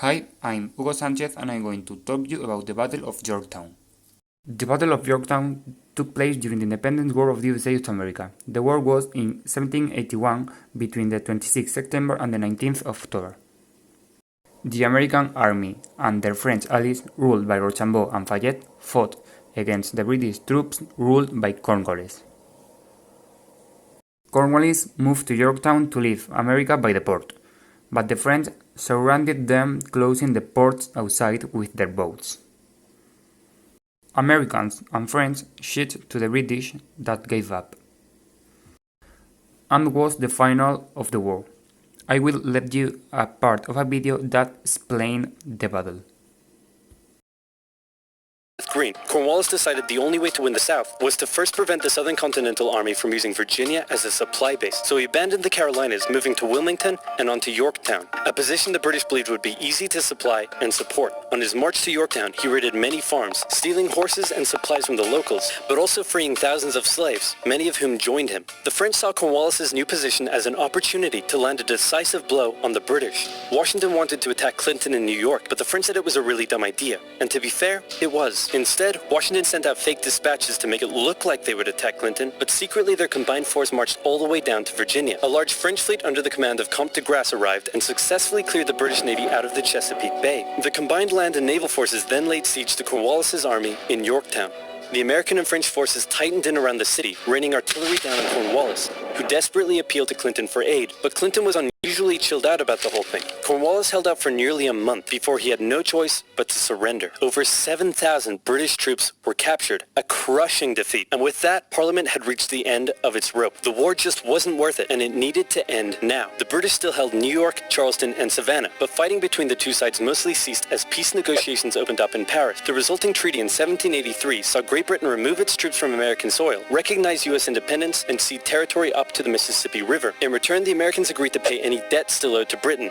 Hi, I'm Hugo Sánchez and I'm going to talk to you about the Battle of Yorktown. The Battle of Yorktown took place during the Independence War of the USA of America. The war was in 1781 between the 26th September and the 19th of October. The American army and their French allies, ruled by Rochambeau and Fayette, fought against the British troops ruled by Cornwallis. Cornwallis moved to Yorktown to leave America by the port, but the French surrounded them, closing the ports outside with their boats. Americans and French shot to the British that gave up. And was the final of the war. I will let you a part of a video that explains the battle. Green, Cornwallis decided the only way to win the South was to first prevent the Southern Continental Army from using Virginia as a supply base. So he abandoned the Carolinas, moving to Wilmington and on to Yorktown, a position the British believed would be easy to supply and support. On his march to Yorktown, he raided many farms, stealing horses and supplies from the locals, but also freeing thousands of slaves, many of whom joined him. The French saw Cornwallis's new position as an opportunity to land a decisive blow on the British. Washington wanted to attack Clinton in New York, but the French said it was a really dumb idea. And to be fair, it was. Instead, Washington sent out fake dispatches to make it look like they would attack Clinton, but secretly their combined force marched all the way down to Virginia. A large French fleet under the command of Comte de Grasse arrived and successfully cleared the British Navy out of the Chesapeake Bay. The combined land and naval forces then laid siege to Cornwallis's army in Yorktown. The American and French forces tightened in around the city, raining artillery down on Cornwallis, who desperately appealed to Clinton for aid, but Clinton was unusually chilled out about the whole thing. Cornwallis held out for nearly a month before he had no choice but to surrender. Over 7,000 British troops were captured, a crushing defeat, and with that, Parliament had reached the end of its rope. The war just wasn't worth it, and it needed to end now. The British still held New York, Charleston, and Savannah, but fighting between the two sides mostly ceased as peace negotiations opened up in Paris. The resulting treaty in 1783 saw Great Britain remove its troops from American soil, recognize U.S. independence, and cede territory up to the Mississippi River. In return, the Americans agreed to pay any debt still owed to Britain,